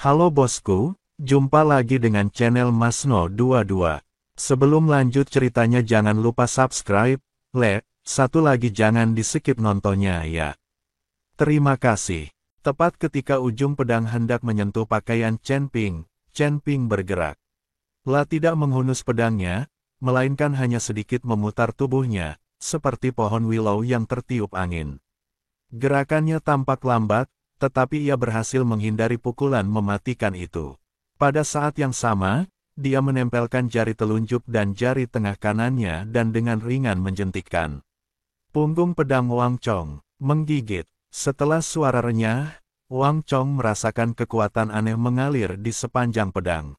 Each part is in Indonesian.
Halo bosku, jumpa lagi dengan channel Masno22. Sebelum lanjut ceritanya jangan lupa subscribe, like, satu lagi jangan di skip nontonnya ya. Terima kasih. Tepat ketika ujung pedang hendak menyentuh pakaian Chen Ping bergerak. La tidak menghunus pedangnya, melainkan hanya sedikit memutar tubuhnya, seperti pohon willow yang tertiup angin. Gerakannya tampak lambat, tetapi ia berhasil menghindari pukulan mematikan itu. Pada saat yang sama, dia menempelkan jari telunjuk dan jari tengah kanannya dan dengan ringan menjentikkan punggung pedang Wang Chong, menggigit. Setelah suara renyah, Wang Chong merasakan kekuatan aneh mengalir di sepanjang pedang.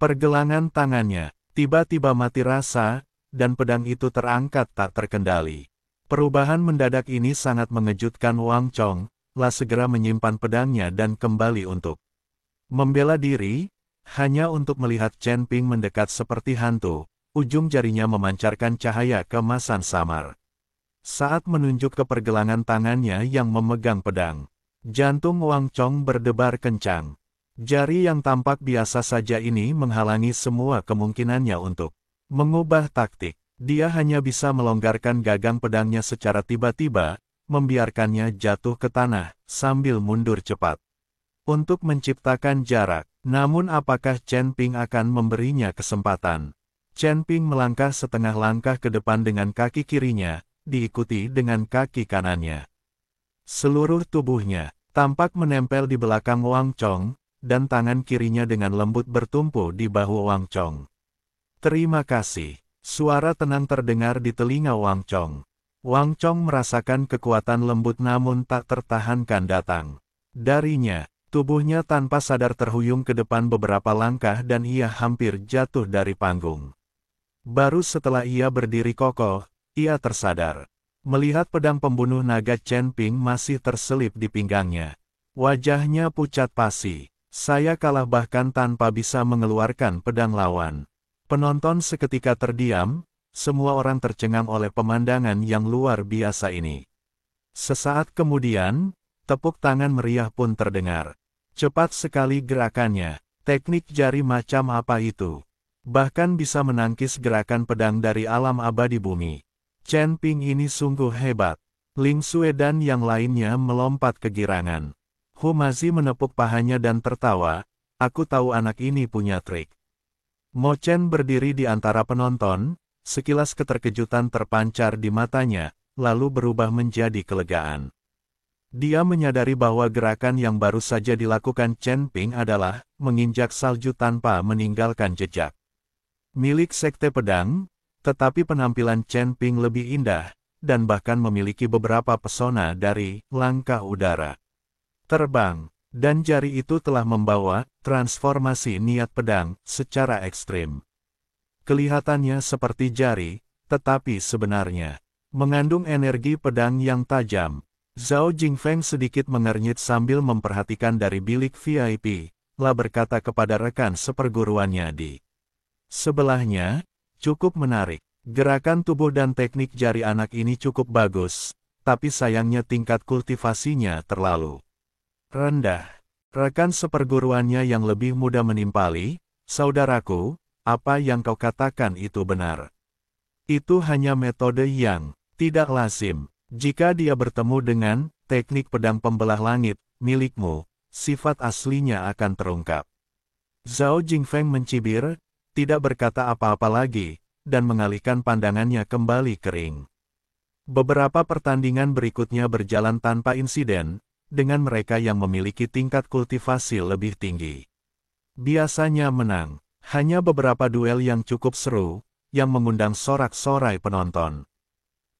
Pergelangan tangannya tiba-tiba mati rasa, dan pedang itu terangkat tak terkendali. Perubahan mendadak ini sangat mengejutkan Wang Chong. La segera menyimpan pedangnya dan kembali untuk membela diri, hanya untuk melihat Chen Ping mendekat seperti hantu. Ujung jarinya memancarkan cahaya keemasan samar. Saat menunjuk ke pergelangan tangannya yang memegang pedang, jantung Wang Chong berdebar kencang. Jari yang tampak biasa saja ini menghalangi semua kemungkinannya untuk mengubah taktik. Dia hanya bisa melonggarkan gagang pedangnya secara tiba-tiba, membiarkannya jatuh ke tanah, sambil mundur cepat untuk menciptakan jarak. Namun apakah Chen Ping akan memberinya kesempatan? Chen Ping melangkah setengah langkah ke depan dengan kaki kirinya, diikuti dengan kaki kanannya. Seluruh tubuhnya tampak menempel di belakang Wang Chong, dan tangan kirinya dengan lembut bertumpu di bahu Wang Chong. Terima kasih. Suara tenang terdengar di telinga Wang Chong. Wang Chong merasakan kekuatan lembut namun tak tertahankan datang darinya. Tubuhnya tanpa sadar terhuyung ke depan beberapa langkah dan ia hampir jatuh dari panggung. Baru setelah ia berdiri kokoh, ia tersadar. Melihat pedang pembunuh naga Chen Ping masih terselip di pinggangnya. Wajahnya pucat pasi. Saya kalah bahkan tanpa bisa mengeluarkan pedang lawan. Penonton seketika terdiam, semua orang tercengang oleh pemandangan yang luar biasa ini. Sesaat kemudian, tepuk tangan meriah pun terdengar. Cepat sekali gerakannya, teknik jari macam apa itu? Bahkan bisa menangkis gerakan pedang dari alam abadi bumi. Chen Ping ini sungguh hebat. Ling Xue dan yang lainnya melompat kegirangan. Hu Mazi menepuk pahanya dan tertawa, aku tahu anak ini punya trik. Mo Chen berdiri di antara penonton, sekilas keterkejutan terpancar di matanya, lalu berubah menjadi kelegaan. Dia menyadari bahwa gerakan yang baru saja dilakukan Chen Ping adalah menginjak salju tanpa meninggalkan jejak milik Sekte Pedang, tetapi penampilan Chen Ping lebih indah, dan bahkan memiliki beberapa pesona dari langkah udara. Terbang, dan jari itu telah membawa transformasi niat pedang secara ekstrim. Kelihatannya seperti jari, tetapi sebenarnya mengandung energi pedang yang tajam. Zhao Jingfeng sedikit mengernyit sambil memperhatikan dari bilik VIP, La berkata kepada rekan seperguruannya di sebelahnya, cukup menarik. Gerakan tubuh dan teknik jari anak ini cukup bagus, tapi sayangnya tingkat kultivasinya terlalu rendah. Rekan seperguruannya yang lebih muda menimpali, saudaraku, apa yang kau katakan itu benar. Itu hanya metode yang tidak lazim. Jika dia bertemu dengan teknik pedang pembelah langit milikmu, sifat aslinya akan terungkap. Zhao Jingfeng mencibir, tidak berkata apa-apa lagi, dan mengalihkan pandangannya kembali ke ring. Beberapa pertandingan berikutnya berjalan tanpa insiden, dengan mereka yang memiliki tingkat kultivasi lebih tinggi. Biasanya menang, hanya beberapa duel yang cukup seru, yang mengundang sorak-sorai penonton.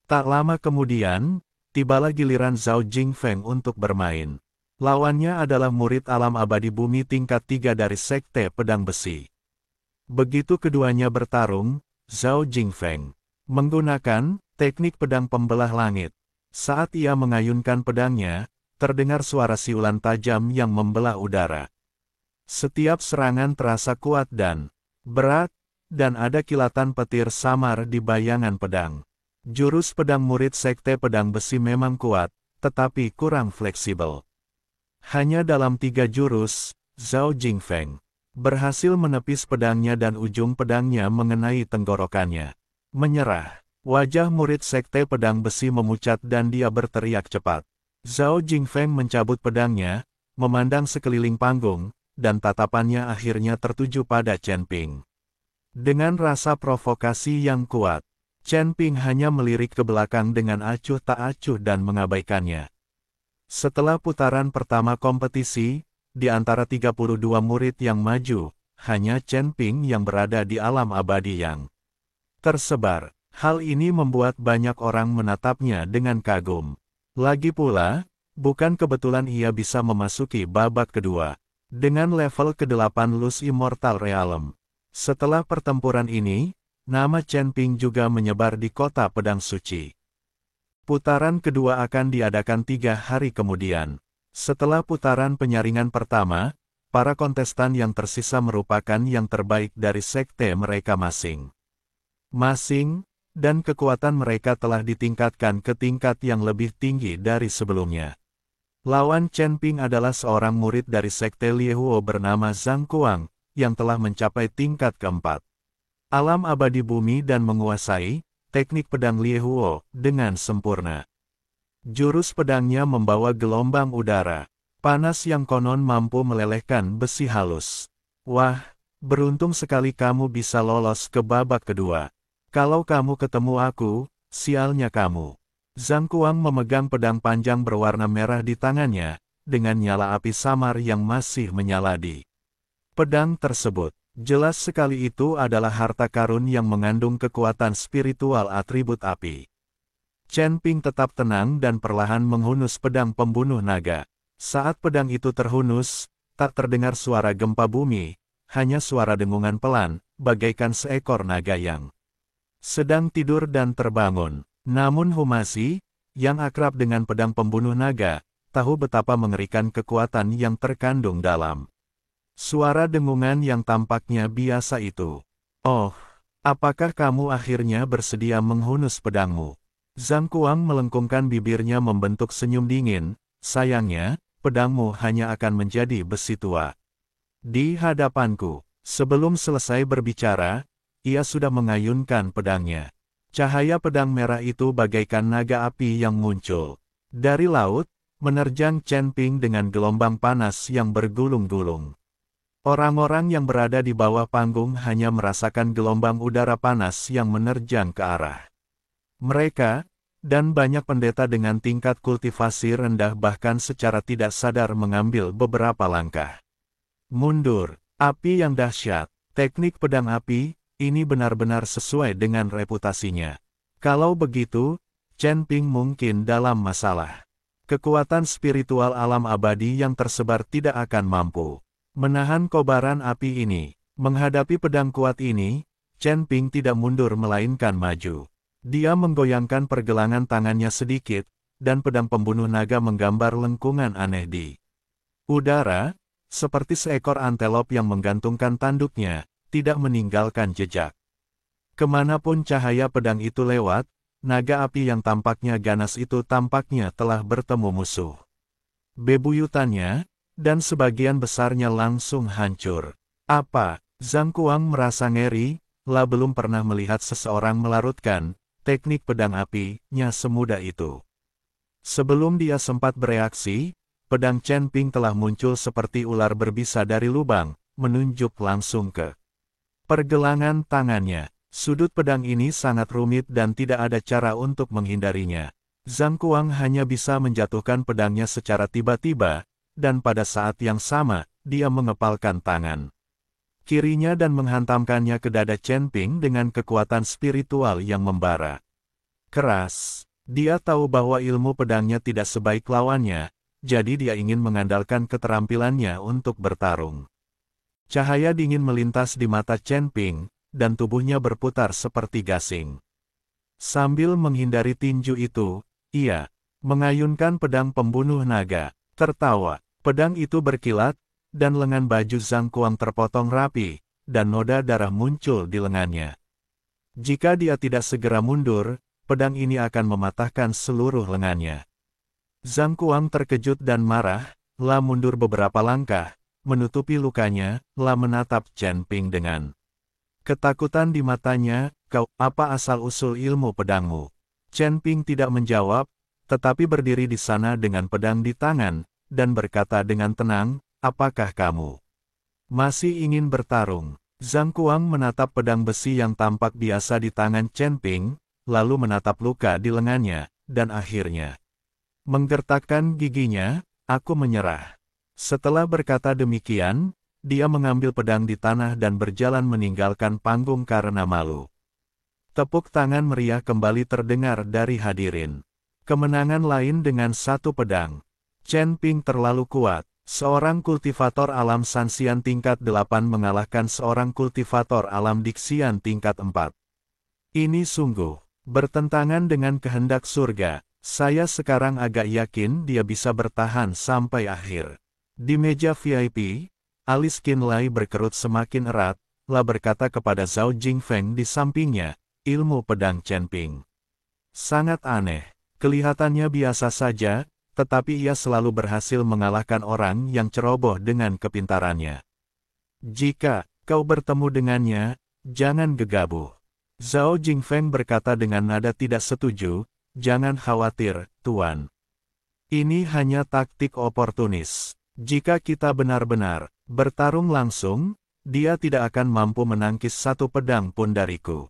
Tak lama kemudian, tibalah giliran Zhao Jingfeng untuk bermain. Lawannya adalah murid alam abadi bumi tingkat 3 dari Sekte Pedang Besi. Begitu keduanya bertarung, Zhao Jingfeng menggunakan teknik pedang pembelah langit. Saat ia mengayunkan pedangnya, terdengar suara siulan tajam yang membelah udara. Setiap serangan terasa kuat dan berat, dan ada kilatan petir samar di bayangan pedang. Jurus pedang murid Sekte Pedang Besi memang kuat, tetapi kurang fleksibel. Hanya dalam 3 jurus, Zhao Jingfeng berhasil menepis pedangnya dan ujung pedangnya mengenai tenggorokannya. Menyerah. Wajah murid sekte pedang besi memucat dan dia berteriak cepat. Zhao Jingfeng mencabut pedangnya, memandang sekeliling panggung, dan tatapannya akhirnya tertuju pada Chen Ping. Dengan rasa provokasi yang kuat, Chen Ping hanya melirik ke belakang dengan acuh tak acuh dan mengabaikannya. Setelah putaran pertama kompetisi, di antara 32 murid yang maju, hanya Chen Ping yang berada di alam abadi yang tersebar. Hal ini membuat banyak orang menatapnya dengan kagum. Lagi pula, bukan kebetulan ia bisa memasuki babak kedua dengan level ke-8 Luz Immortal Realm. Setelah pertempuran ini, nama Chen Ping juga menyebar di kota pedang suci. Putaran kedua akan diadakan 3 hari kemudian. Setelah putaran penyaringan pertama, para kontestan yang tersisa merupakan yang terbaik dari sekte mereka masing-masing, dan kekuatan mereka telah ditingkatkan ke tingkat yang lebih tinggi dari sebelumnya. Lawan Chen Ping adalah seorang murid dari sekte Liehuo bernama Zhang Kuang, yang telah mencapai tingkat keempat. Alam abadi bumi dan menguasai teknik pedang Liehuo dengan sempurna. Jurus pedangnya membawa gelombang udara panas yang konon mampu melelehkan besi halus. Wah, beruntung sekali kamu bisa lolos ke babak kedua. Kalau kamu ketemu aku, sialnya kamu. Zhang Kuang memegang pedang panjang berwarna merah di tangannya, dengan nyala api samar yang masih menyala di pedang tersebut. Jelas sekali itu adalah harta karun yang mengandung kekuatan spiritual atribut api. Chen Ping tetap tenang dan perlahan menghunus pedang pembunuh naga. Saat pedang itu terhunus, tak terdengar suara gempa bumi, hanya suara dengungan pelan, bagaikan seekor naga yang sedang tidur dan terbangun. Namun Humasi, yang akrab dengan pedang pembunuh naga, tahu betapa mengerikan kekuatan yang terkandung dalam suara dengungan yang tampaknya biasa itu. Oh, apakah kamu akhirnya bersedia menghunus pedangmu? Zhang Kuang melengkungkan bibirnya membentuk senyum dingin. Sayangnya, pedangmu hanya akan menjadi besi tua di hadapanku. Sebelum selesai berbicara, ia sudah mengayunkan pedangnya. Cahaya pedang merah itu bagaikan naga api yang muncul dari laut, menerjang Chen Ping dengan gelombang panas yang bergulung-gulung. Orang-orang yang berada di bawah panggung hanya merasakan gelombang udara panas yang menerjang ke arah mereka, dan banyak pendeta dengan tingkat kultivasi rendah bahkan secara tidak sadar mengambil beberapa langkah mundur. Api yang dahsyat, teknik pedang api, ini benar-benar sesuai dengan reputasinya. Kalau begitu, Chen Ping mungkin dalam masalah. Kekuatan spiritual alam abadi yang tersebar tidak akan mampu menahan kobaran api ini. Menghadapi pedang kuat ini, Chen Ping tidak mundur melainkan maju. Dia menggoyangkan pergelangan tangannya sedikit, dan pedang pembunuh naga menggambar lengkungan aneh di udara, seperti seekor antelop yang menggantungkan tanduknya, tidak meninggalkan jejak. Kemanapun cahaya pedang itu lewat, naga api yang tampaknya ganas itu tampaknya telah bertemu musuh bebuyutannya, dan sebagian besarnya langsung hancur. Apa? Zhang Kuang merasa ngeri, belum pernah melihat seseorang melarutkan teknik pedang apinya semudah itu. Sebelum dia sempat bereaksi, pedang Chen Ping telah muncul seperti ular berbisa dari lubang, menunjuk langsung ke pergelangan tangannya. Sudut pedang ini sangat rumit dan tidak ada cara untuk menghindarinya. Zhang Kuang hanya bisa menjatuhkan pedangnya secara tiba-tiba, dan pada saat yang sama, dia mengepalkan tangan kirinya dan menghantamkannya ke dada Chen Ping dengan kekuatan spiritual yang membara keras. Dia tahu bahwa ilmu pedangnya tidak sebaik lawannya, jadi dia ingin mengandalkan keterampilannya untuk bertarung. Cahaya dingin melintas di mata Chen Ping, dan tubuhnya berputar seperti gasing. Sambil menghindari tinju itu, ia mengayunkan pedang pembunuh naga. Tertawa, pedang itu berkilat, dan lengan baju Zhang Kuang terpotong rapi, dan noda darah muncul di lengannya. Jika dia tidak segera mundur, pedang ini akan mematahkan seluruh lengannya. Zhang Kuang terkejut dan marah, mundur beberapa langkah, menutupi lukanya, La menatap Chen Ping dengan ketakutan di matanya. Kau, apa asal-usul ilmu pedangmu? Chen Ping tidak menjawab, tetapi berdiri di sana dengan pedang di tangan, dan berkata dengan tenang, apakah kamu masih ingin bertarung? Zhang Kuang menatap pedang besi yang tampak biasa di tangan Chen Ping, lalu menatap luka di lengannya, dan akhirnya menggertakkan giginya, aku menyerah. Setelah berkata demikian, dia mengambil pedang di tanah dan berjalan meninggalkan panggung karena malu. Tepuk tangan meriah kembali terdengar dari hadirin. Kemenangan lain dengan satu pedang. Chen Ping terlalu kuat. Seorang kultivator alam Sanxian tingkat 8 mengalahkan seorang kultivator alam Dixian tingkat 4. Ini sungguh bertentangan dengan kehendak surga. Saya sekarang agak yakin dia bisa bertahan sampai akhir. Di meja VIP, alis Qin Lai berkerut semakin erat, La berkata kepada Zhao Jingfeng di sampingnya, ilmu pedang Chen Ping sangat aneh. Kelihatannya biasa saja, tetapi ia selalu berhasil mengalahkan orang yang ceroboh dengan kepintarannya. Jika kau bertemu dengannya, jangan gegabah. Zhao Jingfeng berkata dengan nada tidak setuju, jangan khawatir, Tuan. Ini hanya taktik oportunis. Jika kita benar-benar bertarung langsung, dia tidak akan mampu menangkis satu pedang pun dariku.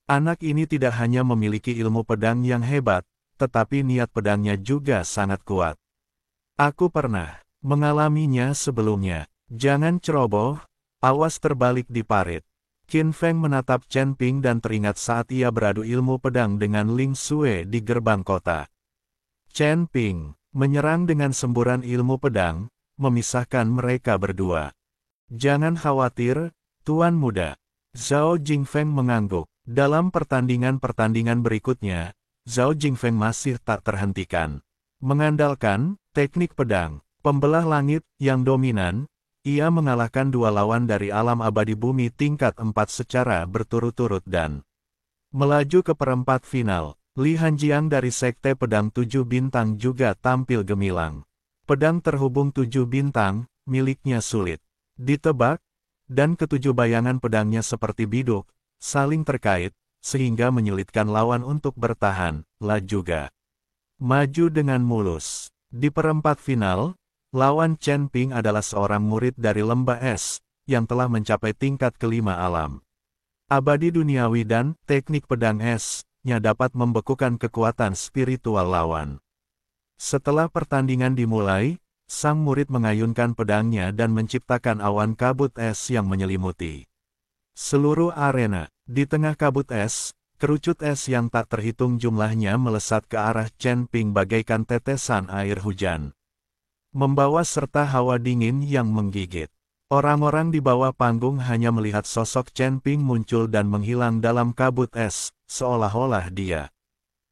Anak ini tidak hanya memiliki ilmu pedang yang hebat, tetapi niat pedangnya juga sangat kuat. Aku pernah mengalaminya sebelumnya. Jangan ceroboh, awas terbalik di parit. Qin Feng menatap Chen Ping dan teringat saat ia beradu ilmu pedang dengan Ling Xue di gerbang kota. Chen Ping menyerang dengan semburan ilmu pedang, memisahkan mereka berdua. Jangan khawatir, Tuan Muda. Zhao Jingfeng mengangguk. Dalam pertandingan-pertandingan berikutnya, Zhao Jingfeng masih tak terhentikan. Mengandalkan teknik pedang, pembelah langit yang dominan, ia mengalahkan dua lawan dari alam abadi bumi tingkat 4 secara berturut-turut dan melaju ke perempat final. Li Hanjiang dari Sekte Pedang 7 Bintang juga tampil gemilang. Pedang terhubung 7 bintang, miliknya sulit ditebak, dan ketujuh bayangan pedangnya seperti biduk, saling terkait, sehingga menyulitkan lawan untuk bertahan. La juga maju dengan mulus. Di perempat final, lawan Chen Ping adalah seorang murid dari lembah es, yang telah mencapai tingkat kelima alam abadi duniawi dan teknik pedang es-nya dapat membekukan kekuatan spiritual lawan. Setelah pertandingan dimulai, sang murid mengayunkan pedangnya dan menciptakan awan kabut es yang menyelimuti seluruh arena. Di tengah kabut es, kerucut es yang tak terhitung jumlahnya melesat ke arah Chen Ping bagaikan tetesan air hujan, membawa serta hawa dingin yang menggigit. Orang-orang di bawah panggung hanya melihat sosok Chen Ping muncul dan menghilang dalam kabut es, seolah-olah dia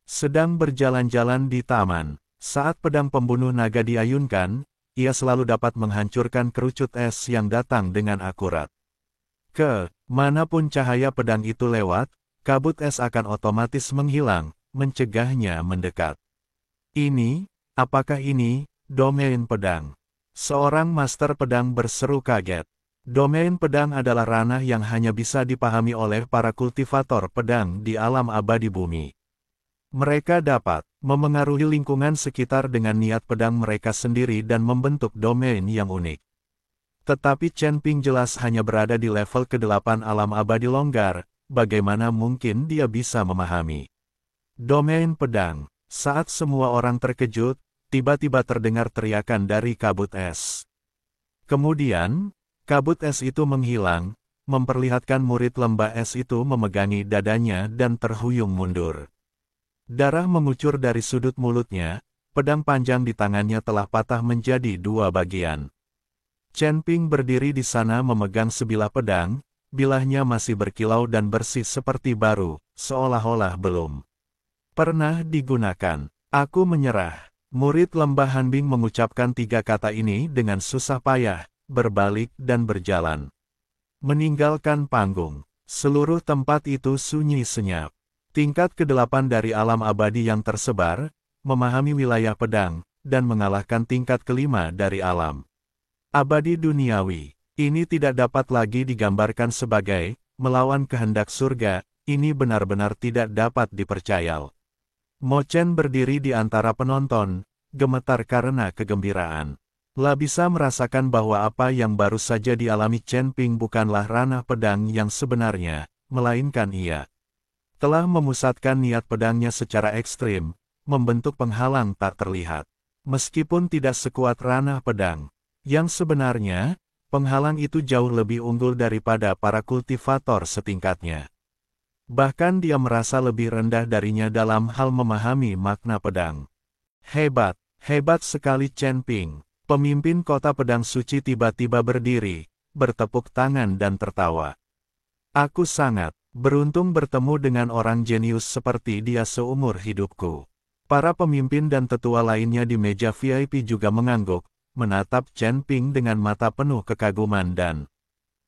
sedang berjalan-jalan di taman. Saat pedang pembunuh naga diayunkan, ia selalu dapat menghancurkan kerucut es yang datang dengan akurat. Manapun cahaya pedang itu lewat, kabut es akan otomatis menghilang, mencegahnya mendekat. Apakah ini, domain pedang? Seorang master pedang berseru kaget. Domain pedang adalah ranah yang hanya bisa dipahami oleh para kultivator pedang di alam abadi bumi. Mereka dapat memengaruhi lingkungan sekitar dengan niat pedang mereka sendiri dan membentuk domain yang unik. Tetapi Chen Ping jelas hanya berada di level ke-8 alam abadi longgar, bagaimana mungkin dia bisa memahami domain pedang? Saat semua orang terkejut, tiba-tiba terdengar teriakan dari kabut es. Kemudian, kabut es itu menghilang, memperlihatkan murid lembah es itu memegangi dadanya dan terhuyung mundur. Darah mengucur dari sudut mulutnya, pedang panjang di tangannya telah patah menjadi dua bagian. Chen Ping berdiri di sana memegang sebilah pedang, bilahnya masih berkilau dan bersih seperti baru, seolah-olah belum pernah digunakan. Aku menyerah. Murid lembah Hanbing mengucapkan tiga kata ini dengan susah payah, berbalik dan berjalan meninggalkan panggung. Seluruh tempat itu sunyi senyap. Tingkat ke-8 dari alam abadi yang tersebar, memahami wilayah pedang, dan mengalahkan tingkat kelima dari alam Abadi duniawi. Ini tidak dapat lagi digambarkan sebagai melawan kehendak surga, ini benar-benar tidak dapat dipercaya. Mo Chen berdiri di antara penonton, gemetar karena kegembiraan. La bisa merasakan bahwa apa yang baru saja dialami Chen Ping bukanlah ranah pedang yang sebenarnya, melainkan ia telah memusatkan niat pedangnya secara ekstrim, membentuk penghalang tak terlihat. Meskipun tidak sekuat ranah pedang yang sebenarnya, penghalang itu jauh lebih unggul daripada para kultivator setingkatnya. Bahkan dia merasa lebih rendah darinya dalam hal memahami makna pedang. Hebat, hebat sekali Chen Ping. Pemimpin kota pedang suci tiba-tiba berdiri, bertepuk tangan dan tertawa. Aku sangat beruntung bertemu dengan orang jenius seperti dia seumur hidupku. Para pemimpin dan tetua lainnya di meja VIP juga mengangguk, menatap Chen Ping dengan mata penuh kekaguman dan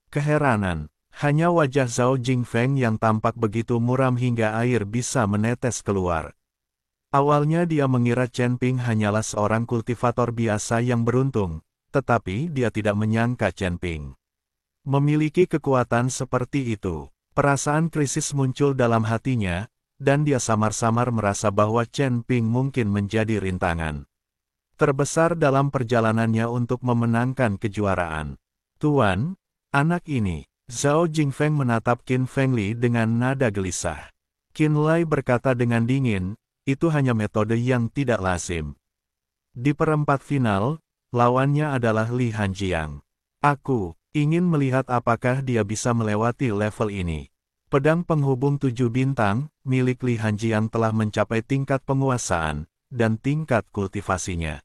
keheranan. Hanya wajah Zhao Jingfeng yang tampak begitu muram hingga air bisa menetes keluar. Awalnya dia mengira Chen Ping hanyalah seorang kultivator biasa yang beruntung, tetapi dia tidak menyangka Chen Ping memiliki kekuatan seperti itu. Perasaan krisis muncul dalam hatinya, dan dia samar-samar merasa bahwa Chen Ping mungkin menjadi rintangan terbesar dalam perjalanannya untuk memenangkan kejuaraan. Tuan, anak ini, Zhao Jingfeng menatap Qin Fengli dengan nada gelisah. Qin Lai berkata dengan dingin, itu hanya metode yang tidak lazim. Di perempat final, lawannya adalah Li Hanjiang. Aku ingin melihat apakah dia bisa melewati level ini. Pedang penghubung 7 bintang, milik Li Hanjiang telah mencapai tingkat penguasaan, dan tingkat kultivasinya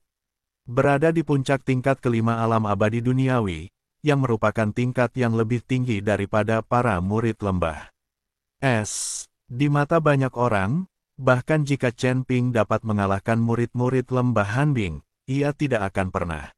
berada di puncak tingkat kelima alam abadi duniawi, yang merupakan tingkat yang lebih tinggi daripada para murid lembah es. Di mata banyak orang, bahkan jika Chen Ping dapat mengalahkan murid-murid lembah Hanbing, ia tidak akan pernah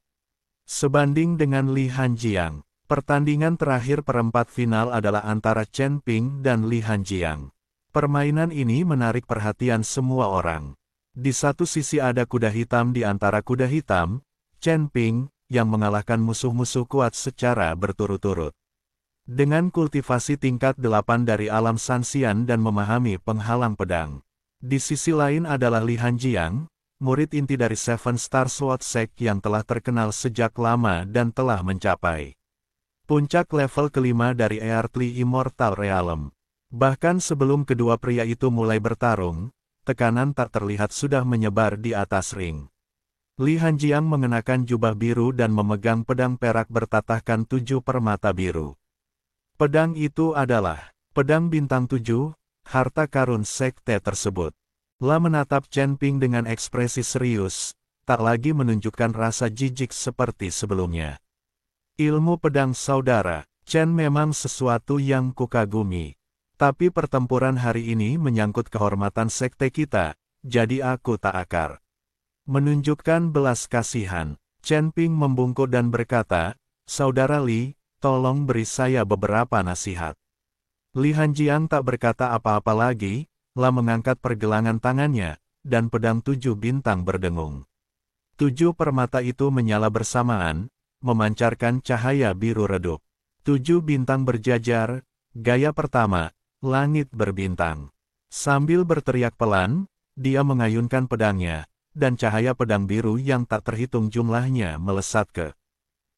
sebanding dengan Li Hanjiang. Pertandingan terakhir perempat final adalah antara Chen Ping dan Li Hanjiang. Permainan ini menarik perhatian semua orang. Di satu sisi ada kuda hitam di antara kuda hitam, Chen Ping, yang mengalahkan musuh-musuh kuat secara berturut-turut. Dengan kultivasi tingkat 8 dari alam Sanxian dan memahami penghalang pedang. Di sisi lain adalah Li Hanjiang, murid inti dari Seven Star Sword Sect yang telah terkenal sejak lama dan telah mencapai puncak level kelima dari Earthly Immortal Realm. Bahkan sebelum kedua pria itu mulai bertarung, tekanan tak terlihat sudah menyebar di atas ring. Li Hanjiang mengenakan jubah biru dan memegang pedang perak bertatahkan 7 permata biru. Pedang itu adalah pedang bintang 7, harta karun sekte tersebut. La menatap Chen Ping dengan ekspresi serius, tak lagi menunjukkan rasa jijik seperti sebelumnya. Ilmu pedang saudara, Chen memang sesuatu yang kukagumi. Tapi pertempuran hari ini menyangkut kehormatan sekte kita, jadi aku tak akar menunjukkan belas kasihan. Chen Ping membungkuk dan berkata, Saudara Li, tolong beri saya beberapa nasihat. Li Hanjiang tak berkata apa-apa lagi, La mengangkat pergelangan tangannya, dan pedang 7 bintang berdengung. 7 permata itu menyala bersamaan, memancarkan cahaya biru redup. 7 bintang berjajar, gaya pertama, langit berbintang. Sambil berteriak pelan, dia mengayunkan pedangnya, dan cahaya pedang biru yang tak terhitung jumlahnya melesat ke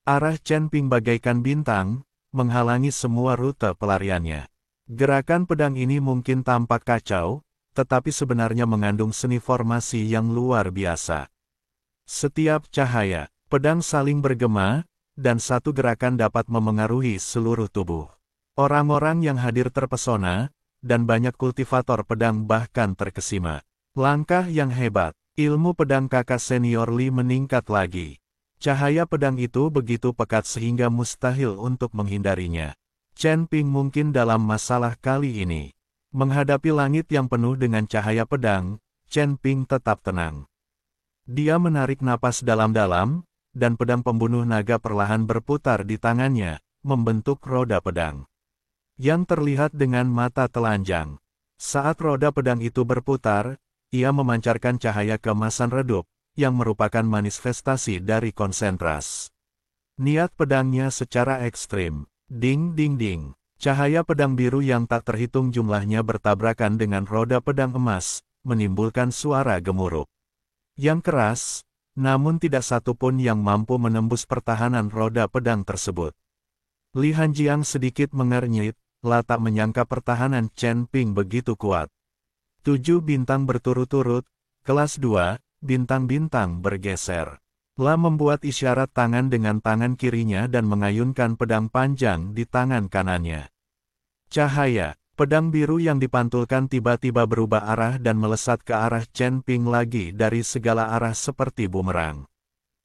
arah Chen Ping bagaikan bintang, menghalangi semua rute pelariannya. Gerakan pedang ini mungkin tampak kacau, tetapi sebenarnya mengandung seni formasi yang luar biasa. Setiap cahaya pedang saling bergema, dan satu gerakan dapat memengaruhi seluruh tubuh. Orang-orang yang hadir terpesona, dan banyak kultivator pedang bahkan terkesima. Langkah yang hebat, ilmu pedang kakak senior Li meningkat lagi. Cahaya pedang itu begitu pekat sehingga mustahil untuk menghindarinya. Chen Ping mungkin dalam masalah kali ini. Menghadapi langit yang penuh dengan cahaya pedang, Chen Ping tetap tenang. Dia menarik napas dalam-dalam, dan pedang pembunuh naga perlahan berputar di tangannya, membentuk roda pedang yang terlihat dengan mata telanjang. Saat roda pedang itu berputar, ia memancarkan cahaya keemasan redup, yang merupakan manifestasi dari konsentras Niat pedangnya secara ekstrim. Ding ding ding. Cahaya pedang biru yang tak terhitung jumlahnya bertabrakan dengan roda pedang emas, menimbulkan suara gemuruh yang keras, namun tidak satu pun yang mampu menembus pertahanan roda pedang tersebut. Li Hanjiang sedikit mengernyit, tak menyangka pertahanan Chen Ping begitu kuat. 7 bintang berturut-turut, kelas 2, bintang-bintang bergeser. La membuat isyarat tangan dengan tangan kirinya dan mengayunkan pedang panjang di tangan kanannya. Cahaya pedang biru yang dipantulkan tiba-tiba berubah arah dan melesat ke arah Chen Ping lagi dari segala arah seperti bumerang.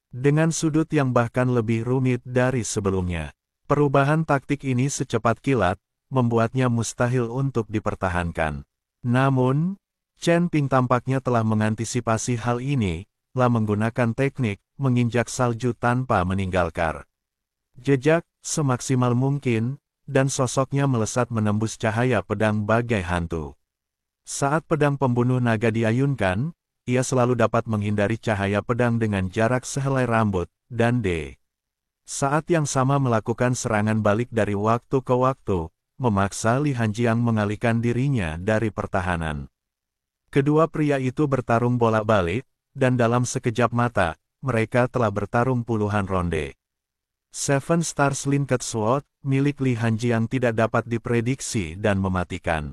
Dengan sudut yang bahkan lebih rumit dari sebelumnya. Perubahan taktik ini secepat kilat, membuatnya mustahil untuk dipertahankan. Namun, Chen Ping tampaknya telah mengantisipasi hal ini, menggunakan teknik menginjak salju tanpa meninggalkan jejak semaksimal mungkin, dan sosoknya melesat menembus cahaya pedang bagai hantu. Saat pedang pembunuh naga diayunkan, ia selalu dapat menghindari cahaya pedang dengan jarak sehelai rambut, dan saat yang sama melakukan serangan balik dari waktu ke waktu, memaksa Li Hanjiang mengalihkan dirinya dari pertahanan. Kedua pria itu bertarung bolak-balik, dan dalam sekejap mata, mereka telah bertarung puluhan ronde. Seven Stars Linked Sword, milik Li Hanjiang tidak dapat diprediksi dan mematikan.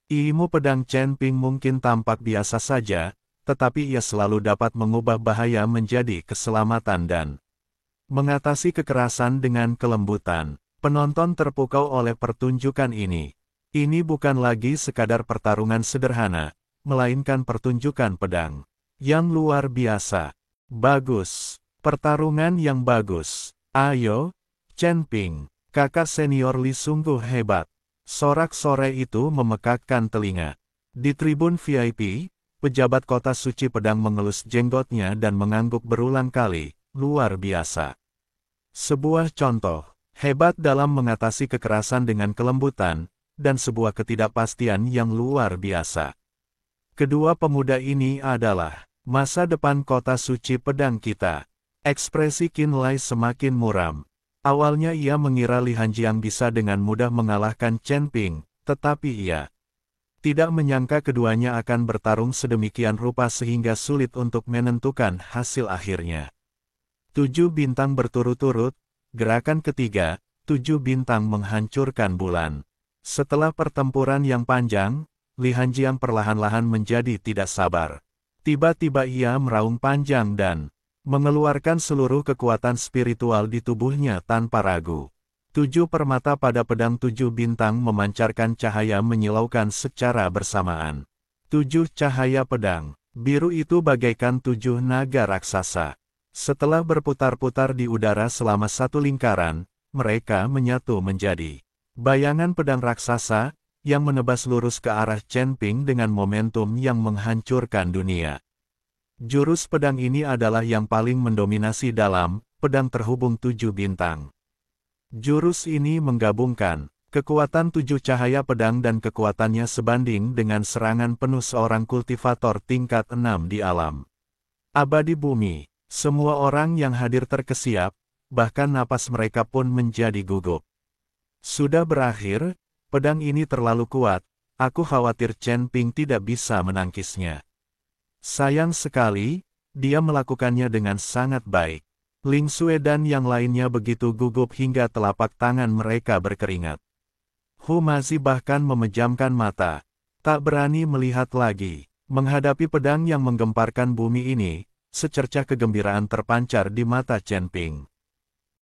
Ilmu pedang Chen Ping mungkin tampak biasa saja, tetapi ia selalu dapat mengubah bahaya menjadi keselamatan dan mengatasi kekerasan dengan kelembutan. Penonton terpukau oleh pertunjukan ini. Ini bukan lagi sekadar pertarungan sederhana, melainkan pertunjukan pedang yang luar biasa. Bagus. Pertarungan yang bagus. Ayo, Chen Ping, kakak senior Li sungguh hebat. Sorak-sorai itu memekakkan telinga. Di tribun VIP, pejabat kota suci pedang mengelus jenggotnya dan mengangguk berulang kali, luar biasa. Sebuah contoh, hebat dalam mengatasi kekerasan dengan kelembutan, dan sebuah ketidakpastian yang luar biasa. Kedua pemuda ini adalah masa depan kota suci pedang kita. Ekspresi Qin Lai semakin muram. Awalnya ia mengira Li Hanjiang bisa dengan mudah mengalahkan Chen Ping, tetapi ia tidak menyangka keduanya akan bertarung sedemikian rupa sehingga sulit untuk menentukan hasil akhirnya. 7 bintang berturut-turut, gerakan ketiga, 7 bintang menghancurkan bulan. Setelah pertempuran yang panjang, Li Hanjiang perlahan-lahan menjadi tidak sabar. Tiba-tiba ia meraung panjang dan mengeluarkan seluruh kekuatan spiritual di tubuhnya tanpa ragu. 7 permata pada pedang 7 bintang memancarkan cahaya menyilaukan secara bersamaan. 7 cahaya pedang biru itu bagaikan 7 naga raksasa. Setelah berputar-putar di udara selama satu lingkaran, mereka menyatu menjadi bayangan pedang raksasa yang menebas lurus ke arah Chen Ping dengan momentum yang menghancurkan dunia. Jurus pedang ini adalah yang paling mendominasi dalam pedang terhubung 7 bintang. Jurus ini menggabungkan kekuatan 7 cahaya pedang dan kekuatannya sebanding dengan serangan penuh seorang kultivator tingkat 6 di alam abadi bumi. Semua orang yang hadir terkesiap, bahkan napas mereka pun menjadi gugup. Sudah berakhir, pedang ini terlalu kuat, aku khawatir Chen Ping tidak bisa menangkisnya. Sayang sekali, dia melakukannya dengan sangat baik. Ling Xue dan yang lainnya begitu gugup hingga telapak tangan mereka berkeringat. Hu Mazi bahkan memejamkan mata, tak berani melihat lagi. Menghadapi pedang yang menggemparkan bumi ini, secercah kegembiraan terpancar di mata Chen Ping.